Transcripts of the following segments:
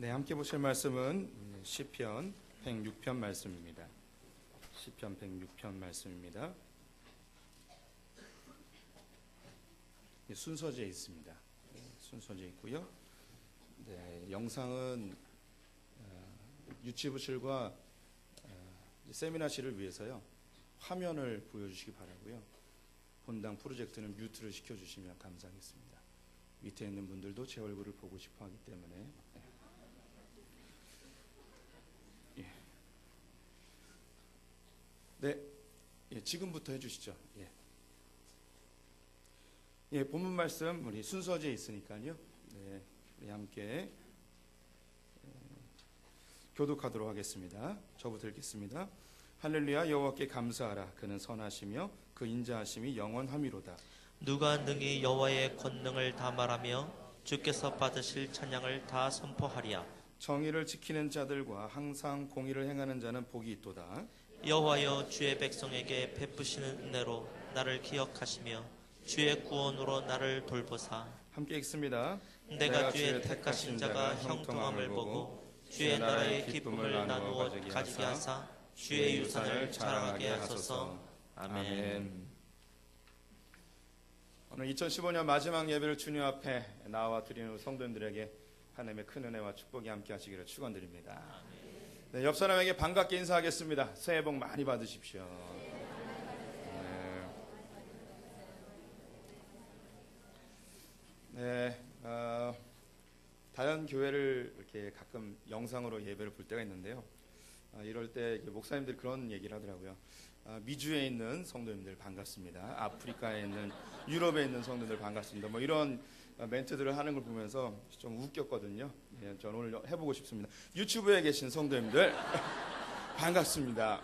네, 함께 보실 말씀은 시편 106편 말씀입니다. 시편 106편 말씀입니다. 순서지에 있습니다. 순서지에 있고요. 네, 영상은 유치부실과 세미나실을 위해서요. 화면을 보여주시기 바라고요. 본당 프로젝트는 뮤트를 시켜주시면 감사하겠습니다. 밑에 있는 분들도 제 얼굴을 보고 싶어 하기 때문에. 네, 지금부터 해주시죠. 본문 말씀 우리 순서지에 있으니까요. 네, 우리 함께 교독하도록 하겠습니다. 저부터 읽겠습니다. 할렐루야, 여호와께 감사하라. 그는 선하시며 그 인자하심이 영원하미로다. 누가 능히 여호와의 권능을 다 말하며 주께서 받으실 찬양을 다 선포하리야. 정의를 지키는 자들과 항상 공의를 행하는 자는 복이 있도다. 여호와여, 주의 백성에게 베푸시는 은혜로 나를 기억하시며 주의 구원으로 나를 돌보사. 함께 읽습니다. 내가 주의 택하신 자가 형통함을 보고 주의 나라의 기쁨을 나누어 가지게 하사 주의 유산을 자랑하게 하소서. 아멘. 오늘 2015년 마지막 예배를 주님 앞에 나와 드리는 성도님들에게 하나님의 큰 은혜와 축복이 함께 하시기를 축원드립니다. 네, 옆 사람에게 반갑게 인사하겠습니다. 새해 복 많이 받으십시오. 다른 교회를 이렇게 가끔 영상으로 예배를 볼 때가 있는데요. 이럴 때 목사님들이 그런 얘기를 하더라고요. 미주에 있는 성도님들 반갑습니다. 아프리카에 있는, 유럽에 있는 성도님들 반갑습니다. 뭐 이런 멘트들을 하는 걸 보면서 좀 웃겼거든요. 저는 오늘 해보고 싶습니다. 유튜브에 계신 성도님들 반갑습니다.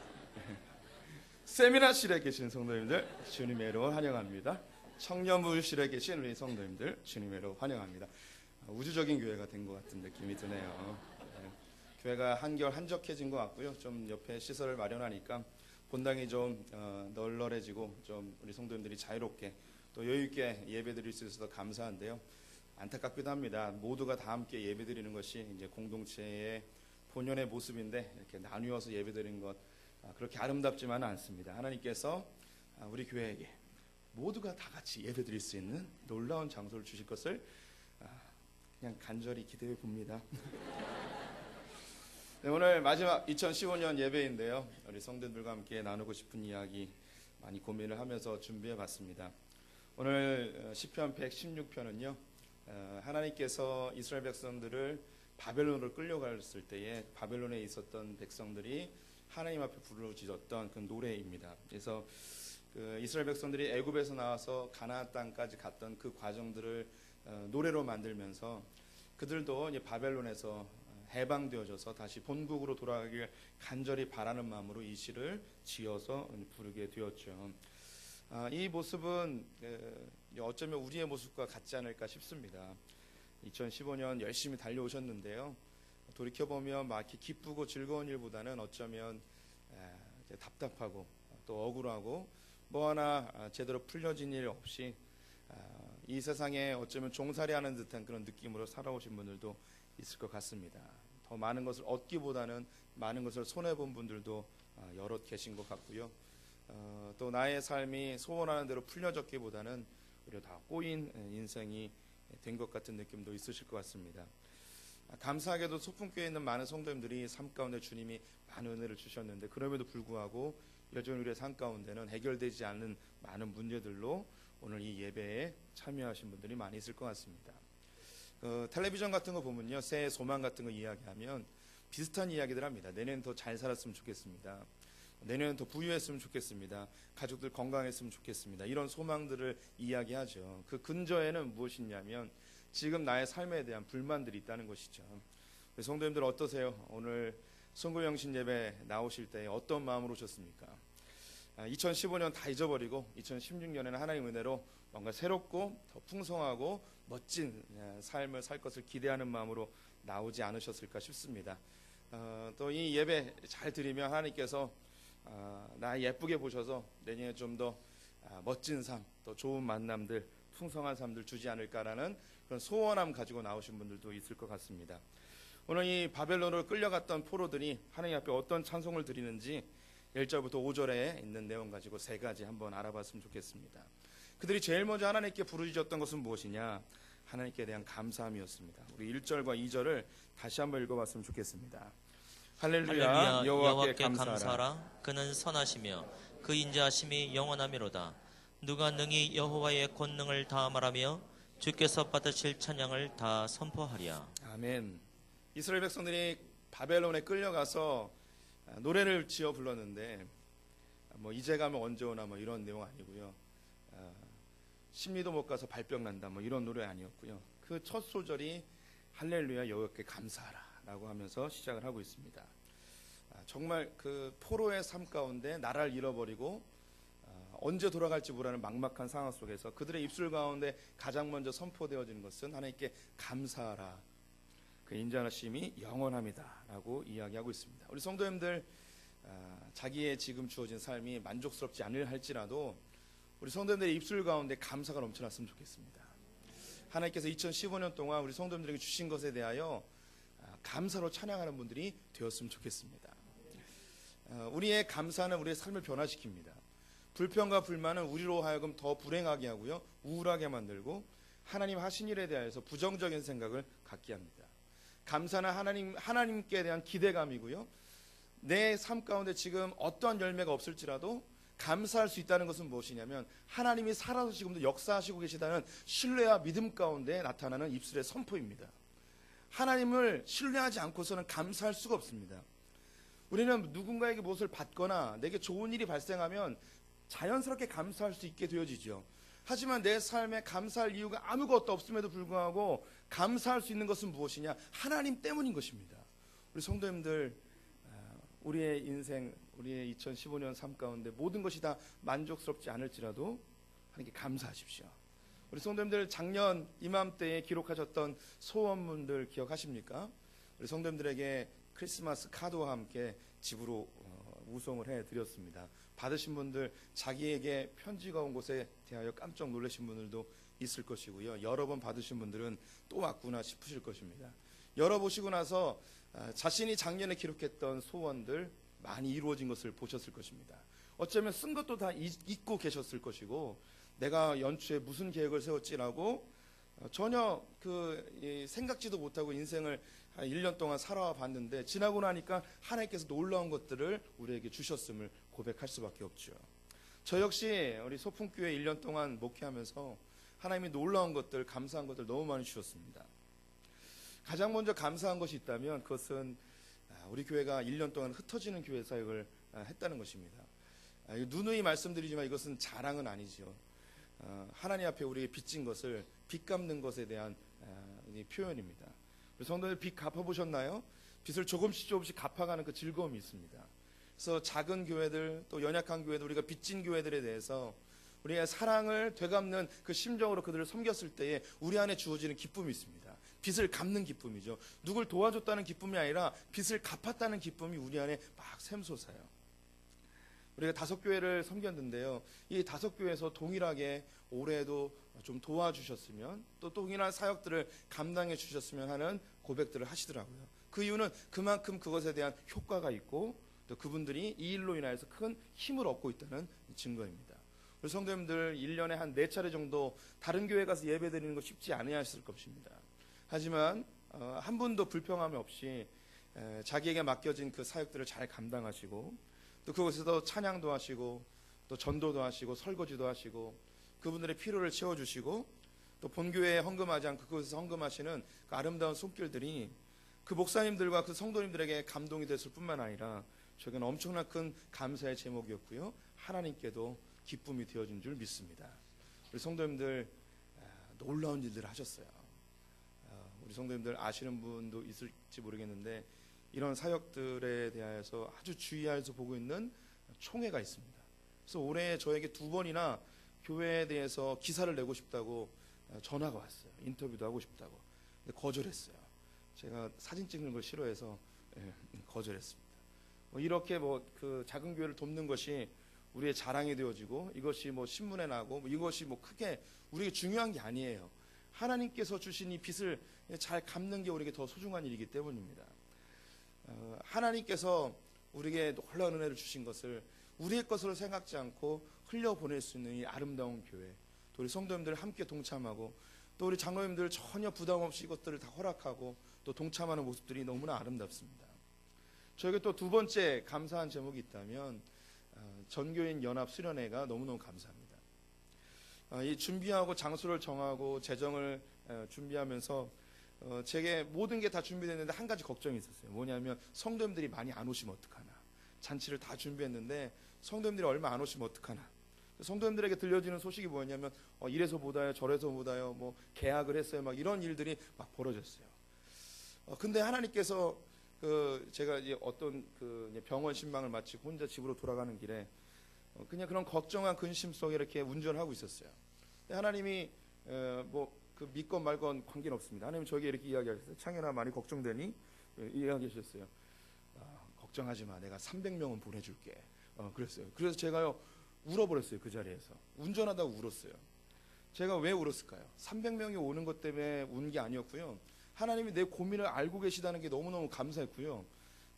세미나실에 계신 성도님들 주님의 로 환영합니다. 청년부실에 계신 우리 성도님들 주님의 로 환영합니다. 우주적인 교회가 된 것 같은 느낌이 드네요. 교회가 한결 한적해진 것 같고요. 좀 옆에 시설을 마련하니까 본당이 좀 널널해지고 좀 우리 성도님들이 자유롭게 또 여유있게 예배드릴 수 있어서 감사한데요. 안타깝기도 합니다. 모두가 다 함께 예배드리는 것이 이제 공동체의 본연의 모습인데 이렇게 나누어서 예배드리는 것 그렇게 아름답지만은 않습니다. 하나님께서 우리 교회에게 모두가 다 같이 예배드릴 수 있는 놀라운 장소를 주실 것을 그냥 간절히 기대해 봅니다. 네, 오늘 마지막 2015년 예배인데요. 우리 성도들과 함께 나누고 싶은 이야기 많이 고민을 하면서 준비해 봤습니다. 오늘 시편 116편은요. 하나님께서 이스라엘 백성들을 바벨론으로 끌려갔을 때에 바벨론에 있었던 백성들이 하나님 앞에 부르짖었던 그 노래입니다. 그래서 그 이스라엘 백성들이 애굽에서 나와서 가나안 땅까지 갔던 그 과정들을 노래로 만들면서 그들도 이제 바벨론에서 해방되어져서 다시 본국으로 돌아가길 간절히 바라는 마음으로 이 시를 지어서 부르게 되었죠. 이 모습은 어쩌면 우리의 모습과 같지 않을까 싶습니다. 2015년 열심히 달려오셨는데요. 돌이켜보면 막 이렇게 기쁘고 즐거운 일보다는 어쩌면 답답하고 또 억울하고 뭐 하나 제대로 풀려진 일 없이 이 세상에 어쩌면 종살이하는 듯한 그런 느낌으로 살아오신 분들도 있을 것 같습니다. 더 많은 것을 얻기보다는 많은 것을 손해본 분들도 여럿 계신 것 같고요. 또 나의 삶이 소원하는 대로 풀려졌기보다는 오히려 다 꼬인 인생이 된 것 같은 느낌도 있으실 것 같습니다. 감사하게도 소풍교회에 있는 많은 성도님들이 삶 가운데 주님이 많은 은혜를 주셨는데 그럼에도 불구하고 여전히 우리의 삶 가운데는 해결되지 않는 많은 문제들로 오늘 이 예배에 참여하신 분들이 많이 있을 것 같습니다. 텔레비전 같은 거 보면요, 새해 소망 같은 거 이야기하면 비슷한 이야기들 합니다. 내년엔 더 잘 살았으면 좋겠습니다. 내년엔 더 부유했으면 좋겠습니다. 가족들 건강했으면 좋겠습니다. 이런 소망들을 이야기하죠. 그 근저에는 무엇이냐면 지금 나의 삶에 대한 불만들이 있다는 것이죠. 성도님들 어떠세요? 오늘 송구영신 예배 나오실 때 어떤 마음으로 오셨습니까? 2015년 다 잊어버리고 2016년에는 하나님의 은혜로 뭔가 새롭고 더 풍성하고 멋진 삶을 살 것을 기대하는 마음으로 나오지 않으셨을까 싶습니다. 또 이 예배 잘 드리면 하나님께서 나 예쁘게 보셔서 내년에 좀 더 멋진 삶, 또 좋은 만남들, 풍성한 삶들 주지 않을까라는 그런 소원함 가지고 나오신 분들도 있을 것 같습니다. 오늘 이 바벨론으로 끌려갔던 포로들이 하나님 앞에 어떤 찬송을 드리는지 1절부터 5절에 있는 내용 가지고 세 가지 한번 알아봤으면 좋겠습니다. 그들이 제일 먼저 하나님께 부르짖었던 것은 무엇이냐? 하나님께 대한 감사함이었습니다. 우리 1절과 2절을 다시 한번 읽어봤으면 좋겠습니다. 할렐루야, 여호와께 감사하라. 그는 선하시며 그 인자하심이 영원하미로다. 누가 능히 여호와의 권능을 다 말하며 주께서 받으실 찬양을 다 선포하랴. 아멘. 이스라엘 백성들이 바벨론에 끌려가서 노래를 지어 불렀는데 뭐 이제 가면 언제 오나 뭐 이런 내용 아니고요. 심리도 못 가서 발병 난다 뭐 이런 노래 아니었고요. 그 첫 소절이 할렐루야 여호와께 감사하라라고 하면서 시작을 하고 있습니다. 정말 그 포로의 삶 가운데 나라를 잃어버리고 언제 돌아갈지 모르는 막막한 상황 속에서 그들의 입술 가운데 가장 먼저 선포되어지는 것은 하나님께 감사하라. 그 인자하심이 영원합니다라고 이야기하고 있습니다. 우리 성도님들 자기의 지금 주어진 삶이 만족스럽지 않을 할지라도 우리 성도님들의 입술 가운데 감사가 넘쳐났으면 좋겠습니다. 하나님께서 2015년 동안 우리 성도님들에게 주신 것에 대하여 감사로 찬양하는 분들이 되었으면 좋겠습니다. 우리의 감사는 우리의 삶을 변화시킵니다. 불평과 불만은 우리로 하여금 더 불행하게 하고요, 우울하게 만들고 하나님 하신 일에 대해서 부정적인 생각을 갖게 합니다. 감사는 하나님께 대한 기대감이고요, 내 삶 가운데 지금 어떠한 열매가 없을지라도 감사할 수 있다는 것은 무엇이냐면 하나님이 살아서 지금도 역사하시고 계시다는 신뢰와 믿음 가운데 나타나는 입술의 선포입니다. 하나님을 신뢰하지 않고서는 감사할 수가 없습니다. 우리는 누군가에게 무엇을 받거나 내게 좋은 일이 발생하면 자연스럽게 감사할 수 있게 되어지죠. 하지만 내 삶에 감사할 이유가 아무것도 없음에도 불구하고 감사할 수 있는 것은 무엇이냐? 하나님 때문인 것입니다. 우리 성도님들, 우리의 인생, 우리의 2015년 삶 가운데 모든 것이 다 만족스럽지 않을지라도 하나님께 감사하십시오. 우리 성도님들 작년 이맘때에 기록하셨던 소원문들 기억하십니까? 우리 성도님들에게 크리스마스 카드와 함께 집으로 우송을 해드렸습니다. 받으신 분들, 자기에게 편지가 온 것에 대하여 깜짝 놀라신 분들도 있을 것이고요, 여러 번 받으신 분들은 또 왔구나 싶으실 것입니다. 열어보시고 나서 자신이 작년에 기록했던 소원들 많이 이루어진 것을 보셨을 것입니다. 어쩌면 쓴 것도 다 잊고 계셨을 것이고, 내가 연초에 무슨 계획을 세웠지라고 전혀 생각지도 못하고 인생을 1년 동안 살아와 봤는데, 지나고 나니까 하나님께서 놀라운 것들을 우리에게 주셨음을 고백할 수밖에 없죠. 저 역시 우리 소풍교회 1년 동안 목회하면서 하나님이 놀라운 것들, 감사한 것들 너무 많이 주셨습니다. 가장 먼저 감사한 것이 있다면 그것은 우리 교회가 1년 동안 흩어지는 교회 사역을 했다는 것입니다. 누누이 말씀드리지만 이것은 자랑은 아니죠. 하나님 앞에 우리에게 빚진 것을 빚 갚는 것에 대한 표현입니다. 성도들 빚 갚아보셨나요? 빚을 조금씩 갚아가는 그 즐거움이 있습니다. 그래서 작은 교회들, 또 연약한 교회들, 우리가 빚진 교회들에 대해서 우리의 사랑을 되갚는 그 심정으로 그들을 섬겼을 때에 우리 안에 주어지는 기쁨이 있습니다. 빚을 갚는 기쁨이죠. 누굴 도와줬다는 기쁨이 아니라 빚을 갚았다는 기쁨이 우리 안에 막 샘솟아요. 우리가 5교회를 섬겼는데요, 이 5교회에서 동일하게 올해도 좀 도와주셨으면, 또 동일한 사역들을 감당해 주셨으면 하는 고백들을 하시더라고요. 그 이유는 그만큼 그것에 대한 효과가 있고, 또 그분들이 이 일로 인하여서 큰 힘을 얻고 있다는 증거입니다. 우리 성도님들 1년에 한 4차례 정도 다른 교회 가서 예배 드리는 거 쉽지 않으셨을 것입니다. 하지만 한 분도 불평함이 없이 자기에게 맡겨진 그 사역들을 잘 감당하시고, 또 그곳에서 찬양도 하시고, 또 전도도 하시고, 설거지도 하시고, 그분들의 필요를 채워주시고, 또 본교회에 헌금하지 않고 그곳에서 헌금하시는 그 아름다운 손길들이 그 목사님들과 그 성도님들에게 감동이 됐을 뿐만 아니라 저에게는 엄청난 큰 감사의 제목이었고요, 하나님께도 기쁨이 되어진 줄 믿습니다. 우리 성도님들 놀라운 일들을 하셨어요. 우리 성도님들 아시는 분도 있을지 모르겠는데, 이런 사역들에 대해서 아주 주의해서 보고 있는 총회가 있습니다. 그래서 올해 저에게 2번이나 교회에 대해서 기사를 내고 싶다고 전화가 왔어요. 인터뷰도 하고 싶다고. 근데 거절했어요. 제가 사진 찍는 걸 싫어해서 거절했습니다. 이렇게 그 작은 교회를 돕는 것이 우리의 자랑이 되어지고, 이것이 신문에 나고 이것이 크게 우리에게 중요한 게 아니에요. 하나님께서 주신 이 빚을 잘 갚는 게 우리에게 더 소중한 일이기 때문입니다. 하나님께서 우리에게 놀라운 은혜를 주신 것을 우리의 것으로 생각지 않고 흘려보낼 수 있는 이 아름다운 교회, 또 우리 성도님들 함께 동참하고 또 우리 장로님들 전혀 부담 없이 이것들을 다 허락하고 또 동참하는 모습들이 너무나 아름답습니다. 저에게 또 두 번째 감사한 제목이 있다면 전교인 연합 수련회가 너무너무 감사합니다. 이 준비하고 장소를 정하고 재정을 준비하면서 제게 모든 게 다 준비됐는데 한 가지 걱정이 있었어요. 뭐냐면 성도님들이 많이 안 오시면 어떡하나. 잔치를 다 준비했는데 성도님들이 얼마 안 오시면 어떡하나. 성도님들에게 들려지는 소식이 뭐였냐면 이래서 못 와요, 저래서 못 와요, 뭐 계약을 했어요, 막 이런 일들이 막 벌어졌어요. 근데 하나님께서 제가 이제 어떤 병원 신방을 마치고 혼자 집으로 돌아가는 길에 그냥 그런 걱정한 근심 속에 이렇게 운전하고 있었어요. 근데 하나님이 그 믿건 말건 관계는 없습니다. 하나님 저에게 이렇게 이야기하셨어요. 창현아, 많이 걱정되니? 이야기하셨어요. 걱정하지 마, 내가 300명은 보내줄게. 그랬어요. 그래서 제가요 울어버렸어요. 그 자리에서 운전하다가 울었어요. 제가 왜 울었을까요? 300명이 오는 것 때문에 운 게 아니었고요. 하나님이 내 고민을 알고 계시다는 게 너무너무 감사했고요.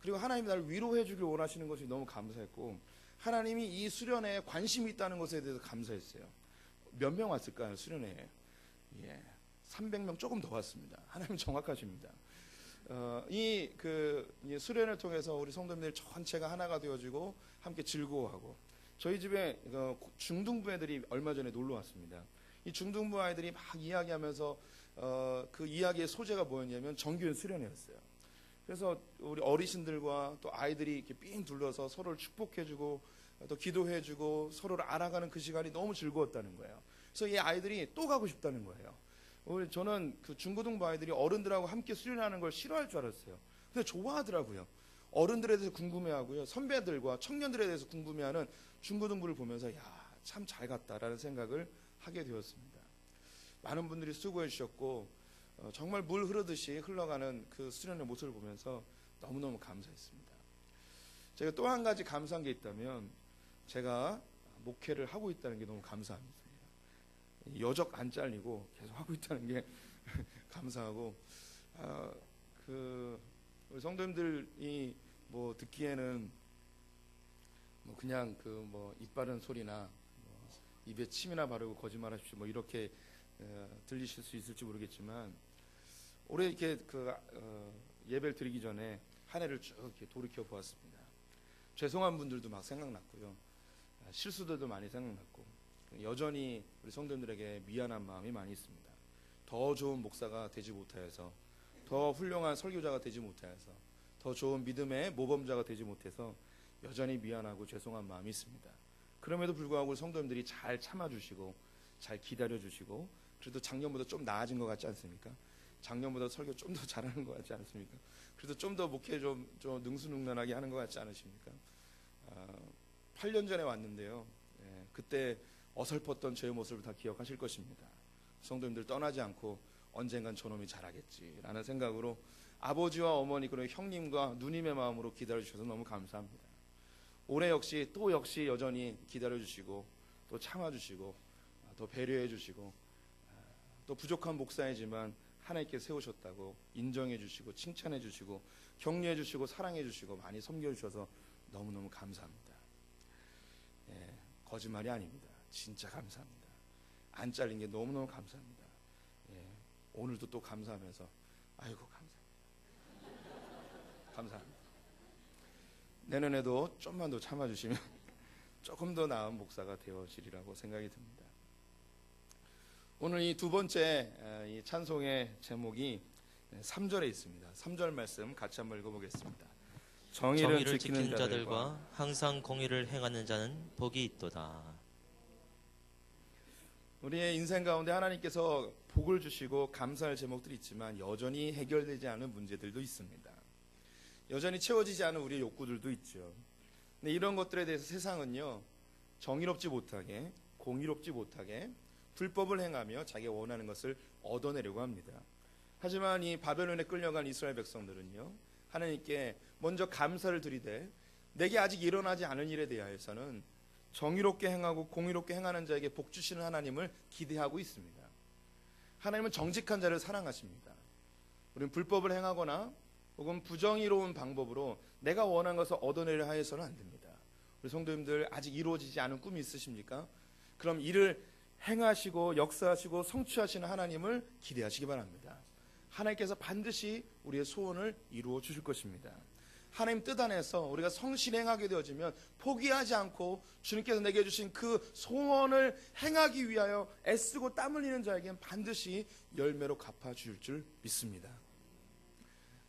그리고 하나님이 나를 위로해 주길 원하시는 것이 너무 감사했고, 하나님이 이 수련회에 관심이 있다는 것에 대해서 감사했어요. 몇 명 왔을까요? 수련회에 300명 조금 더 왔습니다. 하나님 정확하십니다. 이 수련을 통해서 우리 성도님들 전체가 하나가 되어지고 함께 즐거워하고, 저희 집에 중등부 애들이 얼마 전에 놀러 왔습니다. 이 중등부 아이들이 막 이야기하면서 그 이야기의 소재가 뭐였냐면 정교인 수련회였어요. 그래서 우리 어르신들과 또 아이들이 이렇게 삥 둘러서 서로를 축복해주고 또 기도해주고 서로를 알아가는 그 시간이 너무 즐거웠다는 거예요. 그래서 이 아이들이 또 가고 싶다는 거예요. 저는 그 중고등부 아이들이 어른들하고 함께 수련하는 걸 싫어할 줄 알았어요. 근데 좋아하더라고요. 어른들에 대해서 궁금해하고요, 선배들과 청년들에 대해서 궁금해하는 중고등부를 보면서 참 잘 갔다라는 생각을 하게 되었습니다. 많은 분들이 수고해 주셨고 정말 물 흐르듯이 흘러가는 그 수련의 모습을 보면서 너무너무 감사했습니다. 제가 또 한 가지 감사한 게 있다면 제가 목회를 하고 있다는 게 너무 감사합니다. 여적 안 잘리고 계속 하고 있다는 게 감사하고, 우리 성도님들이 뭐 듣기에는 뭐 그냥 입 바른 소리나 입에 침이나 바르고 거짓말하십시오 뭐 이렇게 들리실 수 있을지 모르겠지만, 올해 이렇게 예배를 드리기 전에 한 해를 쭉 이렇게 돌이켜 보았습니다. 죄송한 분들도 막 생각났고요, 실수들도 많이 생각났고, 여전히 우리 성도님들에게 미안한 마음이 많이 있습니다. 더 좋은 목사가 되지 못하여서, 더 훌륭한 설교자가 되지 못하여서, 더 좋은 믿음의 모범자가 되지 못해서 여전히 미안하고 죄송한 마음이 있습니다. 그럼에도 불구하고 성도님들이 잘 참아주시고 잘 기다려주시고, 그래도 작년보다 좀 나아진 것 같지 않습니까? 작년보다 설교 좀 더 잘하는 것 같지 않습니까? 그래도 좀 더 목회 좀 능수능란하게 하는 것 같지 않으십니까? 8년 전에 왔는데요, 그때 어설펐던 저의 모습을 다 기억하실 것입니다. 성도님들 떠나지 않고 언젠간 저놈이 잘하겠지라는 생각으로 아버지와 어머니 그리고 형님과 누님의 마음으로 기다려주셔서 너무 감사합니다. 올해 역시 여전히 기다려주시고 또 참아주시고 또 배려해주시고, 또 부족한 목사이지만 하나님께 세우셨다고 인정해주시고 칭찬해주시고 격려해주시고 사랑해주시고 많이 섬겨주셔서 너무너무 감사합니다. 거짓말이 아닙니다. 진짜 감사합니다. 안 잘린 게 너무너무 감사합니다. 오늘도 또 감사하면서 아이고 감사합니다. 내년에도 좀만 더 참아주시면 조금 더 나은 목사가 되어지리라고 생각이 듭니다. 오늘 이 두 번째 이 찬송의 제목이 3절에 있습니다. 3절 말씀 같이 한번 읽어보겠습니다. 정의를 지키는 자들과 항상 공의를 행하는 자는 복이 있도다. 우리의 인생 가운데 하나님께서 복을 주시고 감사할 제목들이 있지만 여전히 해결되지 않은 문제들도 있습니다. 여전히 채워지지 않은 우리의 욕구들도 있죠. 근데 이런 것들에 대해서 세상은요, 정의롭지 못하게, 공의롭지 못하게 불법을 행하며 자기가 원하는 것을 얻어내려고 합니다. 하지만 이 바벨론에 끌려간 이스라엘 백성들은요, 하나님께 먼저 감사를 드리되 내게 아직 일어나지 않은 일에 대하여서는 정의롭게 행하고 공의롭게 행하는 자에게 복 주시는 하나님을 기대하고 있습니다. 하나님은 정직한 자를 사랑하십니다. 우리는 불법을 행하거나 혹은 부정의로운 방법으로 내가 원하는 것을 얻어내려 하여서는 안 됩니다. 우리 성도님들 아직 이루어지지 않은 꿈이 있으십니까? 그럼 이를 행하시고 역사하시고 성취하시는 하나님을 기대하시기 바랍니다. 하나님께서 반드시 우리의 소원을 이루어 주실 것입니다. 하나님 뜻 안에서 우리가 성실행하게 되어지면 포기하지 않고 주님께서 내게 주신 그 소원을 행하기 위하여 애쓰고 땀 흘리는 자에게는 반드시 열매로 갚아주실 줄 믿습니다.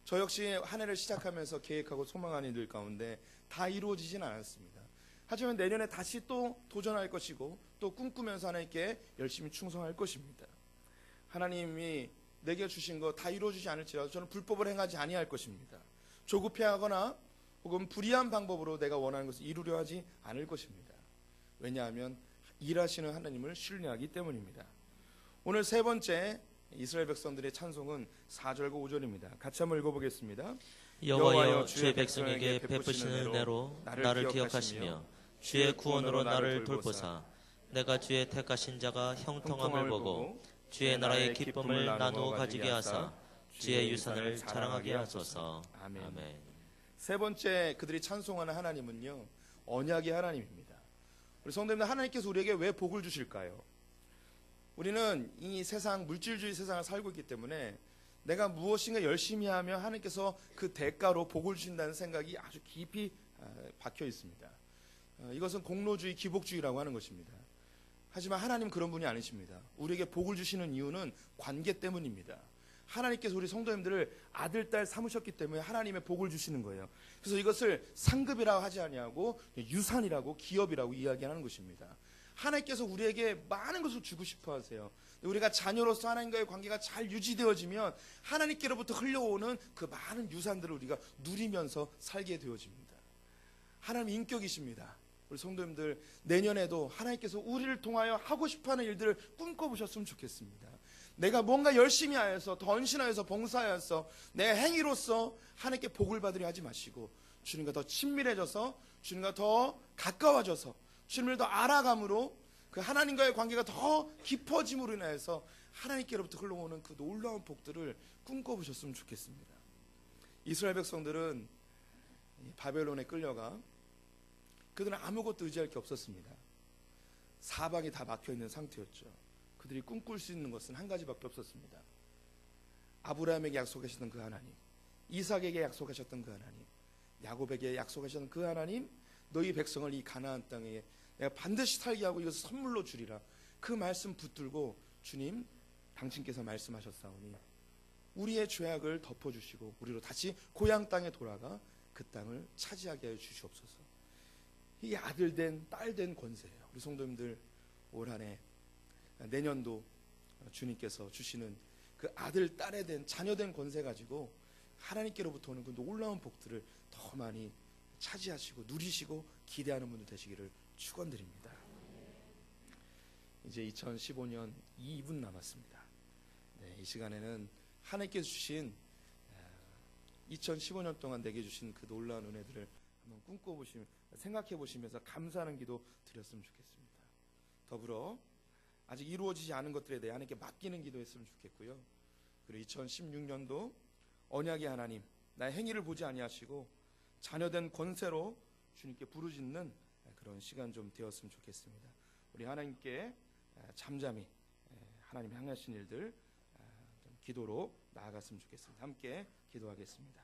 저 역시 한 해를 시작하면서 계획하고 소망하는 일 가운데 다 이루어지진 않았습니다. 하지만 내년에 다시 또 도전할 것이고 또 꿈꾸면서 하나님께 열심히 충성할 것입니다. 하나님이 내게 주신 거 다 이루어지지 않을지라도 저는 불법을 행하지 아니할 것입니다. 조급해하거나 혹은 불의한 방법으로 내가 원하는 것을 이루려 하지 않을 것입니다. 왜냐하면 일하시는 하나님을 신뢰하기 때문입니다. 오늘 세 번째 이스라엘 백성들의 찬송은 4절과 5절입니다. 같이 한번 읽어보겠습니다. 여호와여 주의 백성에게 베푸시는 은혜로 나를 기억하시며 주의 구원으로 나를 돌보사 내가 주의 택하신 자가 형통함을 보고 주의 나라의 기쁨을 나누어 가지게 하사 주의 유산을 자랑하게 하소서. 아멘. 세 번째 그들이 찬송하는 하나님은요, 언약의 하나님입니다. 우리 성도님들, 하나님께서 우리에게 왜 복을 주실까요? 우리는 이 세상, 물질주의 세상을 살고 있기 때문에 내가 무엇인가 열심히 하면 하나님께서 그 대가로 복을 주신다는 생각이 아주 깊이 박혀 있습니다. 이것은 공로주의, 기복주의라고 하는 것입니다. 하지만 하나님 그런 분이 아니십니다. 우리에게 복을 주시는 이유는 관계 때문입니다. 하나님께서 우리 성도님들을 아들, 딸 삼으셨기 때문에 하나님의 복을 주시는 거예요. 그래서 이것을 상급이라고 하지 아니하고 유산이라고, 기업이라고 이야기하는 것입니다. 하나님께서 우리에게 많은 것을 주고 싶어 하세요. 우리가 자녀로서 하나님과의 관계가 잘 유지되어지면 하나님께로부터 흘러오는 그 많은 유산들을 우리가 누리면서 살게 되어집니다. 하나님 인격이십니다. 우리 성도님들, 내년에도 하나님께서 우리를 통하여 하고 싶어하는 일들을 꿈꿔보셨으면 좋겠습니다. 내가 뭔가 열심히 하여서, 더 헌신하여서, 봉사하여서 내 행위로서 하나님께 복을 받으려 하지 마시고 주님과 더 친밀해져서, 주님과 더 가까워져서, 주님을 더 알아감으로 그 하나님과의 관계가 더 깊어짐으로 인해서 하나님께로부터 흘러오는 그 놀라운 복들을 꿈꿔보셨으면 좋겠습니다. 이스라엘 백성들은 바벨론에 끌려가 그들은 아무것도 의지할 게 없었습니다. 사방이 다 막혀있는 상태였죠. 그들이 꿈꿀 수 있는 것은 한 가지밖에 없었습니다. 아브라함에게 약속하셨던 그 하나님, 이삭에게 약속하셨던 그 하나님, 야곱에게 약속하셨던 그 하나님, 너희 백성을 이 가나안 땅에 내가 반드시 살게 하고 이것을 선물로 주리라. 그 말씀 붙들고 주님, 당신께서 말씀하셨사오니 우리의 죄악을 덮어주시고 우리로 다시 고향 땅에 돌아가 그 땅을 차지하게 하여 주시옵소서. 이 아들 된, 딸 된 권세예요. 우리 성도님들, 올 한 해, 내년도 주님께서 주시는 그 아들, 딸에 된, 자녀 된 권세 가지고 하나님께로부터 오는 그 놀라운 복들을 더 많이 차지하시고 누리시고 기대하는 분들 되시기를 축원드립니다. 이제 2015년 2분 남았습니다. 이 시간에는 하나님께서 주신 2015년 동안 내게 주신 그 놀라운 은혜들을 한번 꿈꿔보시면, 생각해보시면서 감사하는 기도 드렸으면 좋겠습니다. 더불어 아직 이루어지지 않은 것들에 대해 하나님께 맡기는 기도했으면 좋겠고요. 그리고 2016년도 언약의 하나님, 나의 행위를 보지 아니하시고 자녀된 권세로 주님께 부르짖는 그런 시간 좀 되었으면 좋겠습니다. 우리 하나님께 잠잠히 하나님 향하신 일들 좀 기도로 나아갔으면 좋겠습니다. 함께 기도하겠습니다.